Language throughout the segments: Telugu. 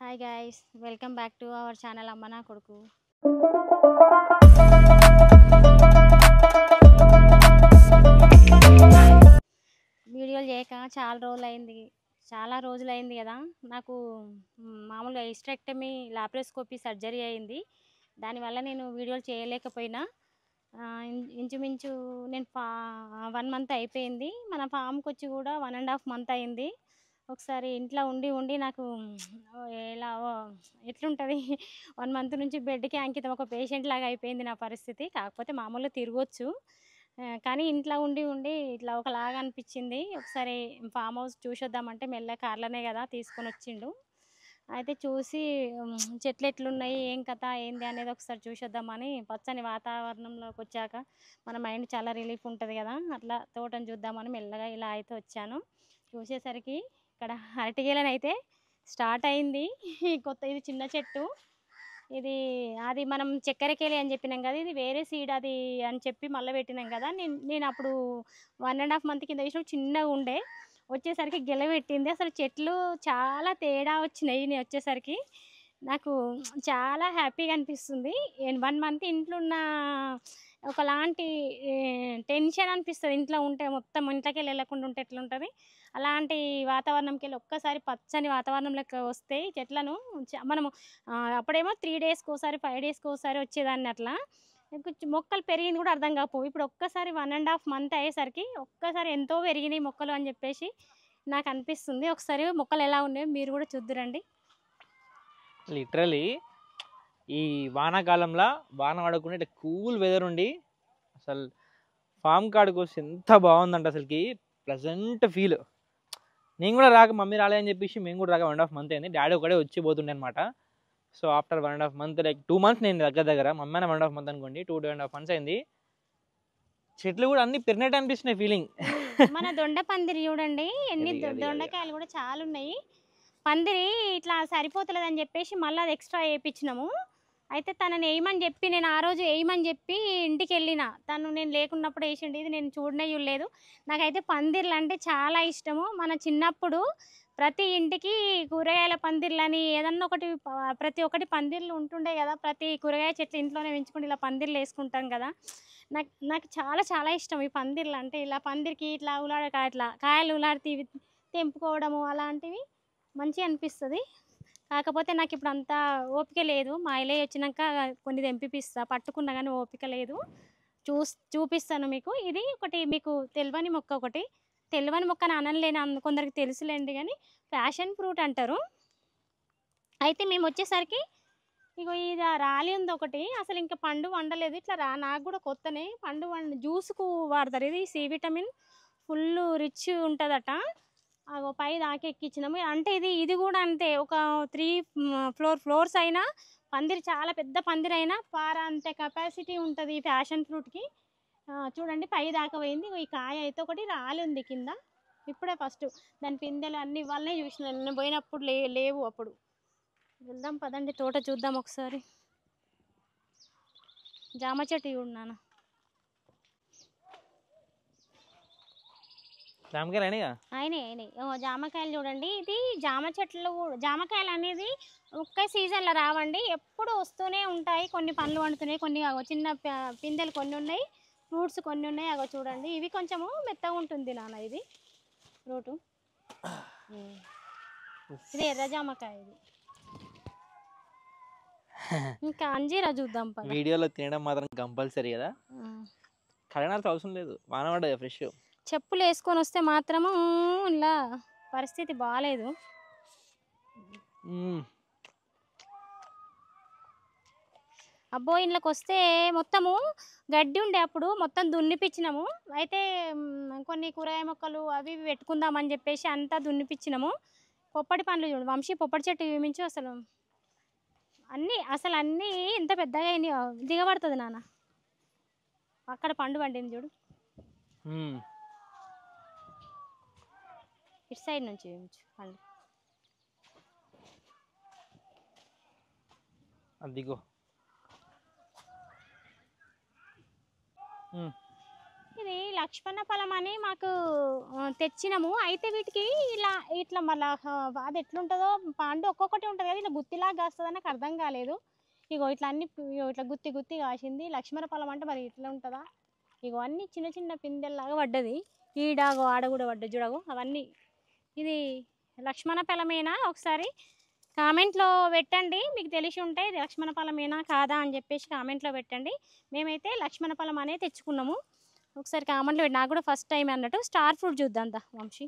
Hi guys, welcome back to our channel అమ్మ నా కొడుకు. వీడియోలు చేయక చాలా రోజులైంది కదా. నాకు మామూలుగా హిస్టెక్టమీ లాప్రోస్కోపీ సర్జరీ అయింది. దానివల్ల నేను వీడియోలు చేయలేకపోయినా ఇంచుమించు నేను 1 మంత్ అయిపోయింది. మన ఫామ్కి వచ్చి కూడా 1.5 మంత్ అయింది. ఒకసారి ఇంట్లో ఉండి నాకు ఎలా ఎట్లుంటుంది 1 మంత్ నుంచి బెడ్కి అంకితం, ఒక పేషెంట్ లాగా అయిపోయింది నా పరిస్థితి. కాకపోతే మామూలుగా తిరగొచ్చు, కానీ ఇంట్లో ఉండి ఇట్లా ఒకలాగా అనిపించింది. ఒకసారి ఫామ్ హౌస్ చూసొద్దామంటే మెల్ల కార్లోనే కదా తీసుకొని వచ్చిండు. అయితే చూసి చెట్లు ఎట్లున్నాయి, ఏం కథ ఏంది అనేది ఒకసారి చూసొద్దామని పచ్చని వాతావరణంలోకి వచ్చాక మన మైండ్ చాలా రిలీఫ్ ఉంటుంది కదా, అట్లా తోటను చూద్దామని మెల్లగా ఇలా అయితే వచ్చాను. చూసేసరికి ఇక్కడ అరటిగేలని అయితే స్టార్ట్ అయింది. ఇది చిన్న చెట్టు, అది మనం చక్కెరకేళి అని చెప్పినాం కదా, ఇది వేరే సీడ్ అది అని చెప్పి మళ్ళీ పెట్టినాం కదా. నేను అప్పుడు 1.5 మంత్ కింద వేసినప్పుడు చిన్నగా ఉండే, వచ్చేసరికి గెలబెట్టింది. అసలు చెట్లు చాలా తేడా వచ్చినాయి. నేను వచ్చేసరికి నాకు చాలా హ్యాపీగా అనిపిస్తుంది. 1 మంత్ ఇంట్లో ఉన్న ఒకలాంటి టెన్షన్ అనిపిస్తుంది. ఇంట్లో ఉంటే మొత్తం ఇంట్లోకి వెళ్ళకుండా ఉంటే ఎట్లుంటుంది, అలాంటి వాతావరణంకి వెళ్ళి ఒక్కసారి పచ్చని వాతావరణంలోకి వస్తే చెట్లను మనము అప్పుడేమో 3 డేస్కి ఒకసారి 5 డేస్కి ఒకసారి వచ్చేదాన్ని. అట్లా మొక్కలు పెరిగింది కూడా అర్థం కాకపోవు. ఇప్పుడు ఒక్కసారి 1.5 మంత్ అయ్యేసరికి ఒక్కసారి ఎంతో పెరిగినాయి మొక్కలు అని చెప్పేసి నాకు అనిపిస్తుంది. ఒకసారి మొక్కలు ఎలా ఉన్నాయో మీరు కూడా చూద్దురండి. లిటరలీ ఈ వానాకాలంలో వాన పడకుండా ఇట్లా కూల్ వెదర్ ఉండి అసలు ఫామ్ కాడికి వస్తే ఎంత బాగుందంట, అసలుకి ప్లెజెంట్ ఫీల్. నేను కూడా రాక మమ్మీ రాలేదని చెప్పేసి మేము కూడా రాక 1.5 మంత్ అయింది. డాడీ ఒకటే వచ్చి పోతుండే అనమాట. So after 1.5 month, like 2 months నేను దగ్గర మమ్మీ 1.5 month అనుకోండి, 2.5 months అయింది. చెట్లు కూడా అన్ని పెరిగినట్టు అనిపిస్తున్నాయి ఫీలింగ్. మన దొండ పందిరి చూడండి, ఎన్ని దొండకాయలు కూడా చాలా ఉన్నాయి. పందిరి ఇట్లా సరిపోతలేదని చెప్పేసి మళ్ళీ అది ఎక్స్ట్రా వేయించినాము. అయితే తనని వేయమని చెప్పి, నేను ఆ రోజు వేయమని చెప్పి ఇంటికి వెళ్ళిన, నేను లేకున్నప్పుడు వేసిండి. ఇది నేను చూడలేదు. నాకైతే పందిర్లు అంటే చాలా ఇష్టము. మన చిన్నప్పుడు ప్రతి ఇంటికి కూరగాయల పందిర్లని ఏదన్నా ఒకటి, ప్రతి ఒక్కటి పందిర్లు ఉంటుండే కదా. ప్రతి కూరగాయ చెట్లు ఇంట్లోనే పెంచుకుంటే ఇలా పందిర్లు వేసుకుంటాం కదా. నాకు చాలా చాలా ఇష్టం ఈ పందిర్లు అంటే. ఇలా పందిరికి ఇట్లా ఇట్లా కాయలు ఉలాడితే తెంపుకోవడము అలాంటివి మంచిగా అనిపిస్తుంది. కాకపోతే నాకు ఇప్పుడు అంత ఓపిక లేదు. మా ఇలే వచ్చినాక కొన్ని తెంపిస్తా, పట్టుకున్నా కానీ ఓపిక లేదు. చూపిస్తాను మీకు. ఇది ఒకటి మీకు తెలియని మొక్క, ఒకటి తెలియని మొక్కని అనలేను, కొందరికి తెలుసులేండి, కానీ ప్యాషన్ ఫ్రూట్ అంటారు. అయితే మేము వచ్చేసరికి ఇగో ఇది రాలి ఉంది ఒకటి, అసలు ఇంకా పండు వండలేదు. ఇట్లా నాకు కూడా కొత్తనే పండు జ్యూస్కు వాడతారు. ఇది సి విటమిన్ ఫుల్ రిచ్ ఉంటుందట. అగో పై దాకా ఎక్కించినాము. అంటే ఇది కూడా అంతే, ఒక 3 ఫ్లోర్స్ అయినా పందిరి, చాలా పెద్ద పందిరి అయినా అంతే కెపాసిటీ ఉంటుంది ఈ ప్యాషన్ ఫ్రూట్కి. చూడండి పై దాకా పోయింది. ఈ కాయ అయితే ఒకటి రాలి ఉంది కింద. ఇప్పుడే ఫస్ట్ దాని పిందెలు అన్ని ఇవ్వాలనే చూసిన, నేను పోయినప్పుడు లేవు. అప్పుడు వెళ్దాం పదండి, తోట చూద్దాం ఒకసారి. జామ చెట్టు చూడన్నాను. అయినాయి జామకాయలు చూడండి. ఇది జామ చెట్లు. జామకాయలు అనేది ఒక్క సీజన్లో రావండి, ఎప్పుడు వస్తూనే ఉంటాయి. కొన్ని పండ్లు వండుతున్నాయి, కొన్ని చిన్న పిందెలు కొన్ని ఉన్నాయి, ఫ్రూట్స్ కొన్ని ఉన్నాయి. అగో చూడండి, ఇవి కొంచెము మెత్తగా ఉంటుంది నాన్న. ఇది ఫ్రూటు, ఇది ఎర్ర జామకాయ. ఇది ఇంకా అంజీరా చూద్దాం. వీడియోలో తినడం మాత్రం కంపల్సరీ కదా, కడగాల్సిన అవసరం లేదు, వాన పడ్డది ఫ్రెష్. చెప్పులు వేసుకొని వస్తే మాత్రము ఇలా పరిస్థితి బాగాలేదు. అబ్బో ఇంట్లోకి వస్తే మొత్తము గడ్డి ఉండే, అప్పుడు మొత్తం దున్నిపించినాము. అయితే కొన్ని కూరగాయ మొక్కలు అవి పెట్టుకుందామని చెప్పేసి అంతా దున్నిపించినాము. పొప్పటి పండ్లు చూడు, వంశీ పొప్పటి చెట్టు చూపించు. అసలు అన్నీ ఇంత పెద్దగా దిగబడుతుంది నాన్న. అక్కడ పండు పండింది చూడు, ఇటు సైడ్ నుంచి చూపించు పండు. అదిగో ఇది లక్ష్మణ ఫలం అని మాకు తెచ్చినాము. అయితే వీటికి ఇలా ఇట్లా మళ్ళా అది ఎట్లుంటుందో పండు ఒక్కొక్కటి ఉంటుంది కదా, ఇలా గుత్తిలాగా కాస్తుందని నాకు అర్థం కాలేదు. ఇగో ఇట్లా అన్ని ఇగో ఇట్లా గుత్తి గుత్తి కాసింది. లక్ష్మణ ఫలం అంటే మరి ఇట్లా ఉంటుందా? ఇగో అన్ని చిన్న చిన్న పిందెల్లాగా పడ్డది. ఈడాగో ఆడ కూడా పడ్డది చూడగో అవన్నీ. ఇది లక్ష్మణ ఫలమేనా? ఒకసారి కామెంట్లో పెట్టండి, మీకు తెలిసి ఉంటే ఇది లక్ష్మణ ఫలమేనా కాదా అని చెప్పేసి కామెంట్లో పెట్టండి. మేమైతే లక్ష్మణ ఫలం అనేది తెచ్చుకున్నాము. ఒకసారి కామెంట్లో పెట్టి, నాకు కూడా ఫస్ట్ టైం అన్నట్టు. స్టార్ ఫ్రూట్ చూద్దాం దా వంశీ.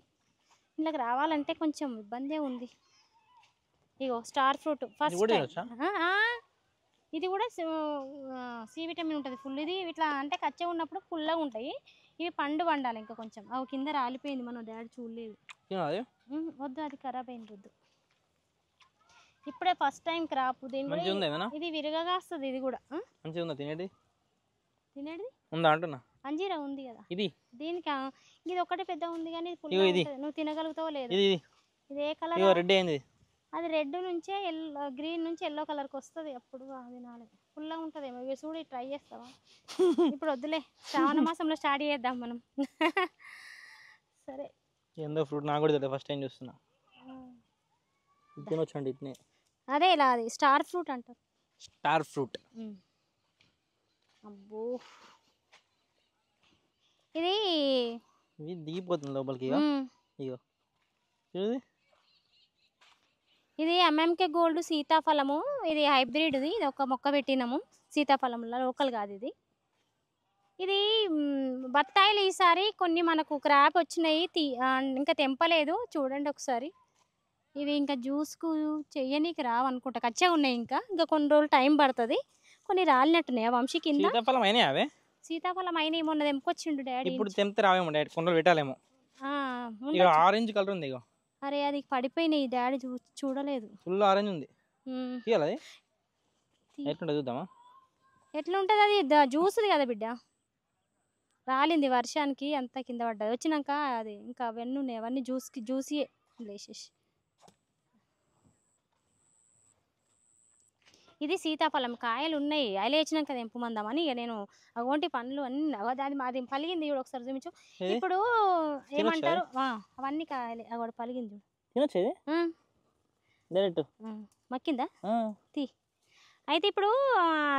ఇంట్లోకి రావాలంటే కొంచెం ఇబ్బందే ఉంది. ఇగో స్టార్ ఫ్రూట్ ఫస్ట్ ఇది కూడా సి విటమిన్ ఉంటుంది ఫుల్. ఇది ఇట్లా అంటే కచ్చే ఉన్నప్పుడు పుల్లగా ఉంటాయి. ఇవి పండు పండాలి ఇంకా కొంచెం. అవి కింద రాలిపోయింది, మన డాడీ చూడలేదు. వద్దు, అది ఖరాబ్ అయింది, వద్దు. ఇప్పుడే ఫస్ట్ టైం క్రాప్. ఇది విరగగా వస్తుంది. ఇది కూడా తినేది అంజీరా ఉంది కదా ఇది. దీనికి ఇది ఒకటి పెద్ద ఉంది కానీ నువ్వు తినగలుగుతావో లేదు. ఇది ఏ కలర్? అది రెడ్ నుంచే గ్రీన్ నుంచి ఎల్లో కలర్కి వస్తుంది. అప్పుడు అది నాలుగు ఫుల్గా ఉంటుంది. ఇవి చూడు, ట్రై చేస్తావా? ఇప్పుడు వద్దులే, శ్రావణ మాసంలో స్టార్ట్ చేద్దాం మనం. సరే, ఏందో ఫ్రూట్ నాకు కూడా తెలియదు, ఫస్ట్ టైం చూస్తున్నా. అదే ఇలా అది స్టార్ ఫ్రూట్ అంటారు. Star fruit. అబ్బో, ఇది దిగిపోతుంది లోపలికి. ఇగో ఇది ఎంఎంకే గోల్డ్ సీతాఫలము. ఇది హైబ్రిడ్. ఇది ఒక మొక్క పెట్టినాము సీతాఫలంలో, లోకల్ కాదు ఇది. ఇది బత్తాయిలు ఈసారి కొన్ని మనకు క్రాప్ వచ్చినాయి, ఇంకా తెంపలేదు. చూడండి ఒకసారి. ఇవి ఇంకా జ్యూస్కు చెయ్యనీకి రావు అనుకుంటా, కచ్చే ఉన్నాయి. ఇంకా కొన్ని రోజులు టైం పడుతుంది. కొన్ని రాలినట్టున్నాయి వంశీ కింద. సీతాఫలం అయినా మొన్న తెంపుకొచ్చిండు డాడీ. ఇప్పుడు తెంపితే రావేమో డాడీ, కొన్ని రోజులు పెట్టాలేమో. ఆరెంజ్ కలర్ ఉంది. ఇగో అరే అది పడిపోయినాయి, డాడీ చూడలేదు. ఫుల్ ఆరెంజ్ ఉంది. చూద్దామా ఎట్లా ఉంటుంది? అది జ్యూస్ది కదా బిడ్డ. రాలింది వర్షానికి, అంతా కింద పడ్డది. వచ్చినాక అది ఇంకా అవన్నీ ఉన్నాయి, అవన్నీ జ్యూసీయే లేచేసి. ఇది సీతాఫలం, కాయలు ఉన్నాయి. అయలు వేసినాక తెంపుమందామని ఇక నేను అగోంటి పండ్లు అన్ని అది మాది పలిగింది. చూడు ఒకసారి చూపించు. ఇప్పుడు ఏమంటారు, అవన్నీ కాయలే. అగోడు పలిగింది మక్కిందా తీ. అయితే ఇప్పుడు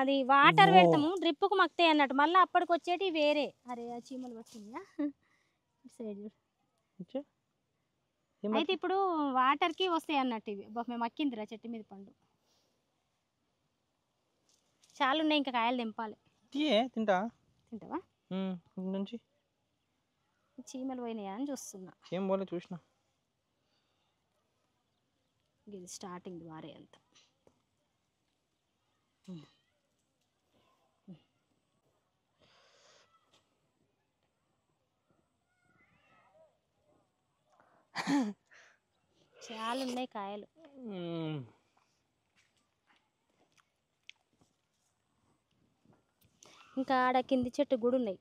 అది వాటర్ పెడతాము, డ్రిప్కు మక్తాయి అన్నట్టు. మళ్ళీ అప్పటికి వచ్చేటి వేరే. అరే చీమలు పట్టిందా సైడ్. అయితే ఇప్పుడు వాటర్కి వస్తాయి అన్నట్టు ఇవి. మేము మక్కిందిరా చెట్టు మీద పండు. చాలా ఉన్నాయి, ఇంకా కాయలు తెంపాలి. తింటావా? చీమలు పోయినాయా అని చూస్తున్నా. చూసినా. ఇది స్టార్టింగ్ వారే అంత. చాలా ఉన్నాయి కాయలు. ఇంకా ఆడ కింది చెట్టు కూడా ఉన్నాయి.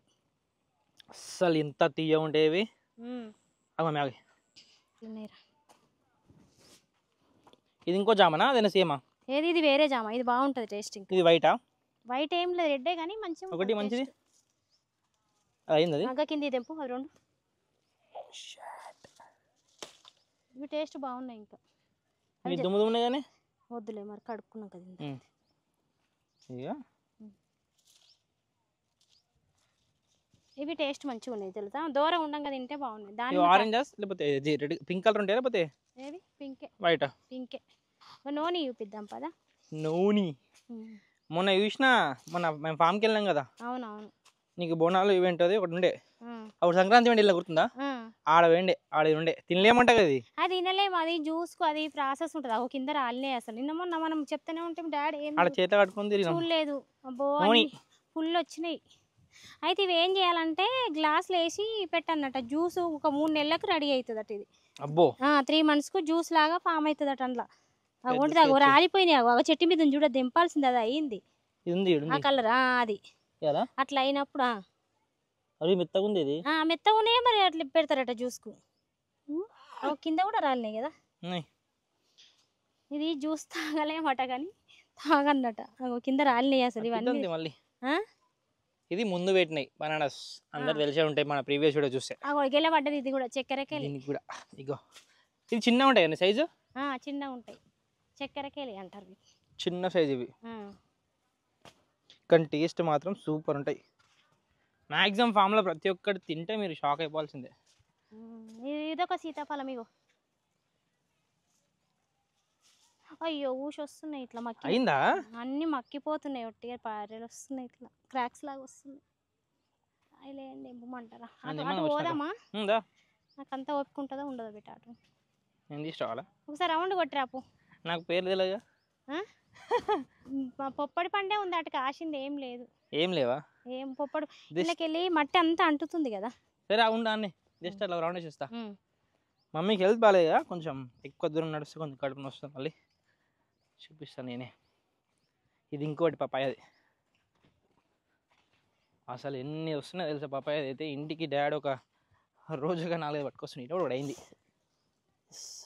అసలు ఎంత తీయ ఉండేవి. ఇది ఇంకో జామనా, అదేనా సేమా? ఏది ఇది వేరే జామ. ఇది బాగుంటుంది టేస్ట్. ఇది వైటా? వైట్ ఏం లేదు, రెడ్డే కానీ మంచిగా. ఒకటి మంచిది అయింది. మగ్గ కింది తెంపు అవి రెండు. ఇవి టేస్ట్ బాగున్నాయి. ఇంకా దుమ్ము ఉన్నాయి కానీ వద్దులే, మరి కడుక్కున్నాం కదా. ఇవి టేస్ట్ మంచిగా ఉన్నాయి తెలుసా, దూరం ఉండంగా తింటే బాగున్నాయి. దాని ఆరెంజ్ లేకపోతే రెడ్ పింక్ కలర్ ఉంటాయి, లేకపోతే ఏది పింకే వైట్? పింకే. నూనె చూపిద్దాం పదా. నూనె మొన్న చూసినా, మొన్న మేము ఫామ్కి వెళ్ళాం కదా. అవునవును. నీకు బోనాలు ఈవెంట్ అది ఒకటి ఉండే, అప్పుడు సంక్రాంతి వెండి ఇలా గుర్తుందా? ఆడ వెండి ఆడ ఉండే, తినలేమంట కదా. అది తినలేము, అది జ్యూస్కు అది ప్రాసెస్ ఉంటుంది. అవి కింద రాలినాయి. అసలు నిన్న మొన్న మనం చెప్తూనే ఉంటాం డాడీ, ఏం ఆడ చేత కట్టుకుని చూడలేదు. అబ్బో ఫుల్ వచ్చినాయి. అయితే ఇవి ఏం చేయాలంటే గ్లాసులు వేసి పెట్టన్నట. జ్యూస్ ఒక 3 నెలలకు రెడీ అవుతుంది అట. ఇది అబ్బో 3 monthsకు జ్యూస్ లాగా ఫామ్ అవుతుంది అట. అందులో అగోంటి దగ్గర రాలిపోయినాయి. ఒక చెట్టు మీద చూడ దింపాల్సింది, అది అయింది ఆ కలర్. అది అట్లా అయినప్పుడు మెత్తగా ఉన్నాయి. మరి అట్లా పెడతారట జ్యూస్కు. కింద కూడా రాలినాయి కదా. ఇది జ్యూస్ తాగలేమట కానీ తాగన్నట. కింద రాలినాయి అసలు ఇవన్నీ. ఇది ముందు పెట్టినాయి బనానాస్, అందరు తెలిసే ఉంటాయి మన ప్రీవియస్ వీడియో చూస్తే. గెల పడ్డది ఇది కూడా చక్కెరకేళి. దీనికి కూడా ఇగో ఇది చిన్నగా ఉంటాయి అన్న సైజు, చిన్నగా ఉంటాయి, చక్కెరకేళి అంటారు ఇవి. చిన్న సైజు ఇవి, కానీ టేస్ట్ మాత్రం సూపర్ ఉంటాయి. మ్యాక్సిమం ఫామ్లో ప్రతి ఒక్కటి తింటే మీరు షాక్ అయిపోవాల్సిందే. ఇదొక సీతాఫలం ఇగో. అయ్యో ఊసి వస్తున్నాయి ఇట్లా మక్కి, అయిందా? అన్నీ మక్కిపోతున్నాయి, ఒట్టిగా పారెలు వస్తున్నాయి, ఇట్లా క్రాక్స్ లాగా వస్తున్నాయి. అయ్యలేండి ఎంపమంటారా? అటు పోదామా? నాకు అంతా ఒప్పుకుంటుందా ఉండదో బిడ్డ? అటు నేను తీసుకోవాలా? ఒకసారి రౌండ్ కొట్టిరాపు. నాకు పేరు తెలియదు. పొప్పడి పండే ఉంది, అటు కాసింది ఏం లేదు. ఏం లేవా? ఏం పొప్పడు ఇళ్ళకెళ్ళి మట్టి అంతా అంటుతుంది కదా. సరే ఉండా అన్నీ జస్ట్ అలా రౌండ్ చేస్తా. మమ్మీకి హెల్త్ బాగాలేదా, కొంచెం ఎక్కువ దూరం నడిస్తే కొంచెం కడుపున వస్తుంది, మళ్ళీ చూపిస్తాను నేనే. ఇది ఇంకోటి పపాయది, అసలు ఎన్ని వస్తున్నాయి తెలుసా పపాయది అయితే. ఇంటికి డాడీ ఒక రోజుగా 4-5 పట్టుకొస్తున్నాయి. ఇటు కూడా అయింది,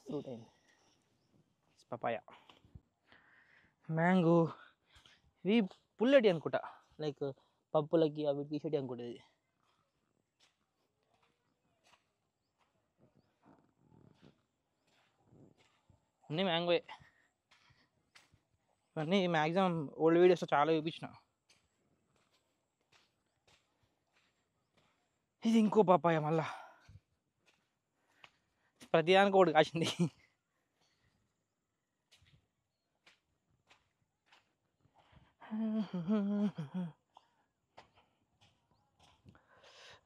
ఫ్రూట్ అయింది. పపాయ, మ్యాంగో, ఇవి పుల్లటి అనుకుంటా, లైక్ పప్పులకి అవి తీసేటి అనుకుంటా. ఇది అన్నీ మ్యాంగోయే. ఇవన్నీ మ్యాక్సిమం ఓల్డ్ వీడియోస్లో చాలా చూపించిన. ఇది ఇంకో పపాయ, మళ్ళా ప్రతిదానికి ఒకటి కాసింది.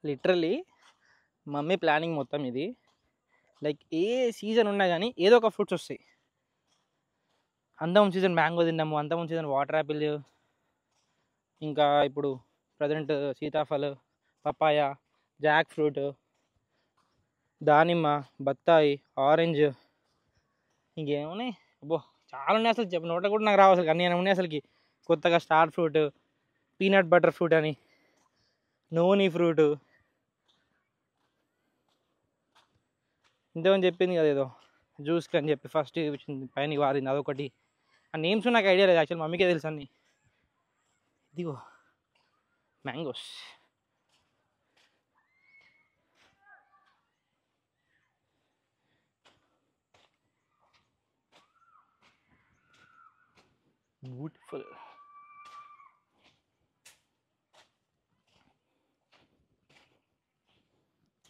లిటరలీ మమ్మీ ప్లానింగ్ మొత్తం ఇది. లైక్ ఏ సీజన్ ఉన్నా కానీ ఏదో ఒక ఫ్రూట్స్ వస్తాయి. అంతకుముందు సీజన్ మ్యాంగో తిన్నాము, అంతకుముందు సీజన్ వాటర్ యాపిల్, ఇంకా ఇప్పుడు ప్రజెంట్ సీతాఫల్, పపాయ, జాక్ ఫ్రూట్, దానిమ్మ, బత్తాయి, ఆరెంజ్, ఇంకేమున్నాయి అబ్బో చాలా ఉన్నాయి. అసలు చెప్పిన నోట కూడా నాకు రావు అసలు, అన్నీ ఉన్నాయి అసలుకి. కొత్తగా star fruit, peanut butter fruit అని, నోని ఫ్రూట్, ఇంతమంది చెప్పింది కదా ఏదో జ్యూస్కి అని చెప్పి ఫస్ట్ చూపించింది, పైన వారింది అదొకటి. ఆ నేమ్స్ నాకు ఐడియా లేదు యాక్చువల్, మమ్మీకే తెలుసు అన్ని. ఇదిగో మ్యాంగోస్, బ్యూటిఫుల్.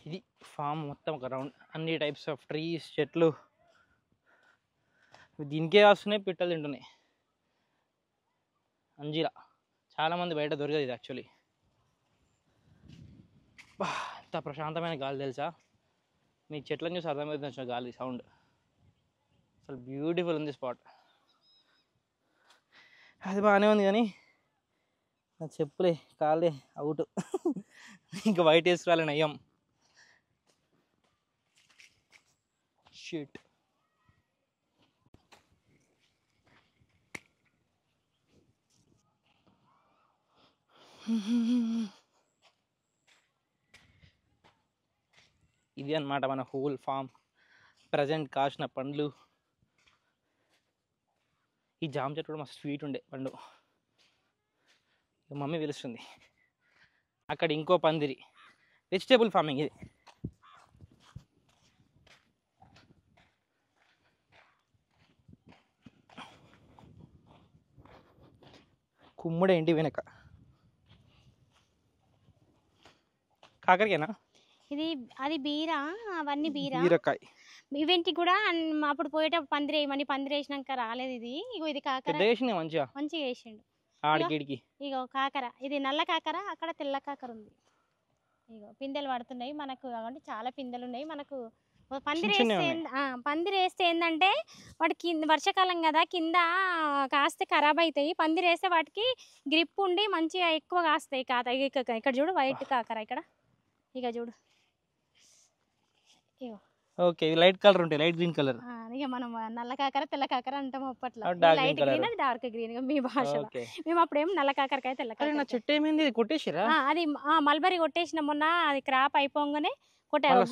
ఇది ఫామ్ మొత్తం ఒక రౌండ్, అన్ని టైప్స్ ఆఫ్ ట్రీస్, చెట్లు. దీనికే వస్తున్నాయి, పిట్టలు తింటున్నాయి. అంజీరా చాలామంది బయట దొరకదు ఇది యాక్చువల్లీ. ఎంత ప్రశాంతమైన గాలి తెలుసా, మీ చెట్లను చూసి అర్థమవుతుంది వచ్చిన గాలి సౌండ్. అసలు బ్యూటిఫుల్ ఉంది స్పాట్. అది బాగానే ఉంది కానీ నా చెప్పులే కాలే అవుట్. ఇంకా వైట్ వేసుకోవాలని అయ్యాం. షిట్. ఇది అన్నమాట మన హోల్ ఫామ్. ప్రజెంట్ కాసిన పండ్లు. ఈ జామ చెట్టు కూడా మస్తు స్వీట్ ఉండే పండు. మమ్మీ పిలుస్తుంది. అక్కడ ఇంకో పందిరి, వెజిటేబుల్ ఫార్మింగ్ ఇది. కుమ్ముడు ఏంటి వెనక కాకరకేనా ఇది? అది బీరా, అవన్నీ బీరకాయ. ఇవేంటి కూడా అప్పుడు పోయేటప్పుడు పందిరి వేయమని, పందిరి వేసినాక రాలేదు ఇది. ఇగో ఇది కాకర, మంచిగా మంచిగా వేసిండు ఆడికిడికి. ఇగో కాకర, ఇది నల్ల కాకర, అక్కడ తెల్ల కాకర ఉంది. ఇగో పిందెలు పడుతున్నాయి మనకు, కాబట్టి చాలా పిందెలు ఉన్నాయి మనకు. పందిరి వేస్తే ఏంటంటే వాటి కింద వర్షాకాలం కదా, కింద కాస్తే ఖరాబ్ అవుతాయి. పందిరి వేస్తే వాటికి గ్రిప్ ఉండి మంచిగా ఎక్కువ కాస్తాయి. ఇక్కడ చూడు వైట్ కాకర, ఇక్కడ ఇక చూడు. ఇగో ఓకే, లైట్ కలర్ ఉంటాయి, లైట్ గ్రీన్ కలర్. ఇక మనం నల్ల కాకర తెల్ల కాకర అంటాం అప్పట్లో. లైట్ గ్రీన్, అది డార్క్ గ్రీన్ మీ భాషలో. మేము అప్పుడేం నల్ల కాకరకాయ తెల్ల కాకర. నా చెట్టు ఏమైంది, కొట్టేసిరా? అది మల్బరీ కొట్టేసిన మొన్న, అది క్రాప్ అయిపోగానే కొట్టారు,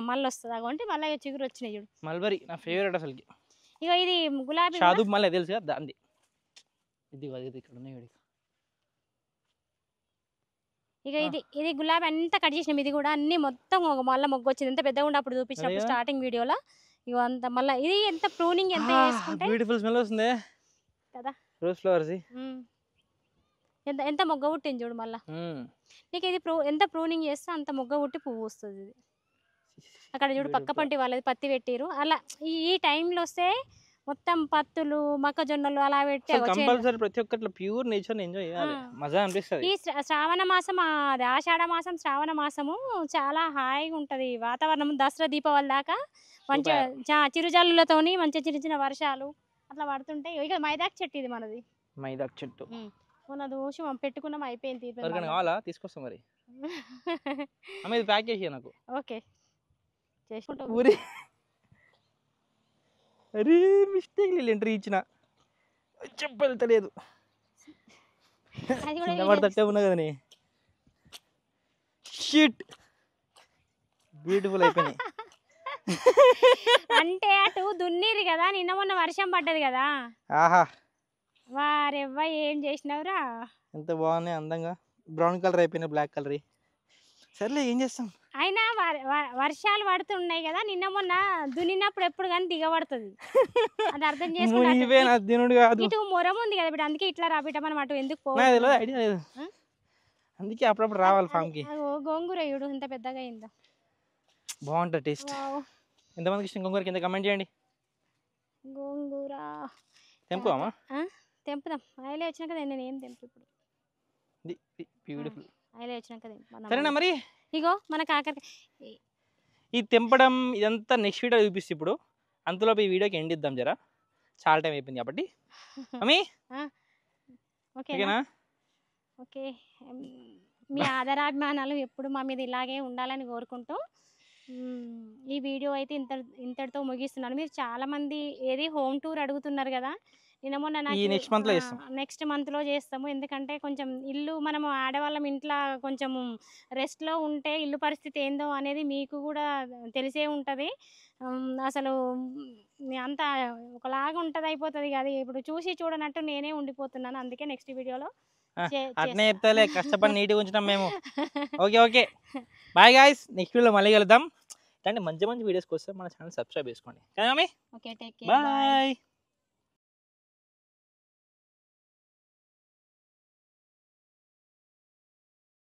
మళ్ళీ వస్తుంది. అగోంటే మళ్ళీ చిగురు వచ్చినాయి చూడు. మల్బరీ నా ఫేవరెట్ అసలుకి. ఇక ఇది గులాబీ, షాదూబ్ మళ్ళీ తెలుసు కదా దాంది. ఇది ఇక్కడ ఉన్నాయి. ఇక ఇది గులాబీ అంతా కట్ చేసినాం. ఇది కూడా అన్ని మొత్తం మళ్ళీ మొగ్గు వచ్చింది. ఎంత పెద్దగా ఉండే అప్పుడు చూపించినప్పుడు స్టార్టింగ్ వీడియోలో. ఇక అంత మళ్ళీ ఇది ఎంత ప్రూనింగ్ ఎంత చేసుకుంటే బ్యూటిఫుల్ స్మెల్ వస్తుంది కదా రోజ్ ఫ్లవర్స్. ఎంత ఎంత మొగ్గ పుట్టింది చూడు మళ్ళీ. నీకు ఇది ఎంత ప్రూనింగ్ చేస్తే అంత మొగ్గ పుట్టి పువ్వు వస్తుంది. ఇది అక్కడ చూడు పక్క పంటి వాళ్ళది పత్తి పెట్టిరు. అలా ఈ టైంలో వస్తే మొత్తం పత్తులు మొక్కజొన్నలు అలా పెట్టి కంపల్సరీ ప్రతి ఒక్కటి ప్యూర్ నేచర్ ఎంజాయ్ చేయాలి. మజా అనిపిస్తుంది. ఈ శ్రావణ మాసం అది ఆషాఢ మాసం శ్రావణ మాసము చాలా హాయిగా ఉంటది వాతావరణం. దసరా దీపావళి దాకా మంచిగా చిరుజల్లులతోని మంచిగా చిన్న చిన్న వర్షాలు అట్లా పడుతుంటే. ఇక మైదాక్ చెట్టు ఇది మనది. మైదాక్ చెట్టు మొన్న దోషి మనం పెట్టుకున్నాం అయిపోయింది. కావాలా తీసుకొస్తాం మరి. అమ్మ ఇది ప్యాక్ చేసి నాకు. ఓకే చేసుకుంటాం. అరే మిస్టేక్ ఎంట్రీ ఇచ్చిన చెప్పలేదు పడతట్టే ఉన్నా కదా. షిట్ బ్యూటిఫుల్ అయిపోయినాయి. అంటే అటు దున్నీరు కదా నిన్న మొన్న వర్షం పడ్డది కదా. ఆహా వారెవ్వ ఏం చేసినవురా. ఎంత బాగున్నాయి అందంగా. బ్రౌన్ కలర్ అయిపోయినాయి బ్లాక్ కలర్. సర్లే ఏం చేస్తాం. అయినా వర్షాలు పడుతున్నాయి కదా. నిన్న మొన్న దున్నినప్పుడు ఎప్పుడు కానీ దిగబడుతుంది. అది అర్థం చేసుకుంటే ఇటు మొరం ఉంది కదా బిడ్డ. అందుకే ఇట్లా రాబిట మనం అటు ఎందుకు పోవాలి. ఐడియా లేదు అందుకే అప్పుడప్పుడు రావాలి ఫామ్ కి. గోంగూర ఇడు ఇంత పెద్దగా అయిందో. బాగుంటుంది టేస్ట్. ఎంతమందికి ఇష్టం గోంగూర కింద కమెంట్ చేయండి. గోంగూర తెంపుదామా? తెంపుదాం. ఆయిలే వచ్చినాక నేను ఏం తెంపు ఇప్పుడు. బ్యూటిఫుల్ ఆయిలే వచ్చినాక తెంపు. సరేనా మరి. ఇగో మన కాకరకాయ ఈ తెంపడం ఇదంతా నెక్స్ట్ వీడియో చూపిస్తే ఇప్పుడు అంతలోపు ఈ వీడియోకి ఎండ్ ఇద్దాం జరా. చాలా టైం అయిపోయింది కాబట్టి. అమ్మి ఓకేనా? ఓకే. మీ ఆదరాభిమానాలు ఎప్పుడు మా మీద ఇలాగే ఉండాలని కోరుకుంటూ ఈ వీడియో అయితే ఇంతటితో ముగిస్తున్నాను. మీరు చాలామంది ఏది హోమ్ టూర్ అడుగుతున్నారు కదా. నిన్న మొన్న నెక్స్ట్ మంత్లో చేస్తాము. ఎందుకంటే కొంచెం ఇల్లు మనము ఆడవాళ్ళం ఇంట్లో కొంచెం రెస్ట్లో ఉంటే ఇల్లు పరిస్థితి ఏందో అనేది మీకు కూడా తెలిసే ఉంటుంది. అసలు అంతా ఒకలాగా ఉంటుంది అయిపోతుంది కదా. ఇప్పుడు చూసి చూడనట్టు నేనే ఉండిపోతున్నాను. అందుకే నెక్స్ట్ వీడియోలో అట్నే చెప్తాలే కష్టపడి నీట్గా ఉంచుతాం మేము. Okay okay bye guys. Next వీడియోలో మళ్ళీ కలుద్దాం. ఇలాంటి మంచి మంచి వీడియోస్ కోసం మన ఛానల్ సబ్స్క్రైబ్ చేసుకోండి. బాయ్.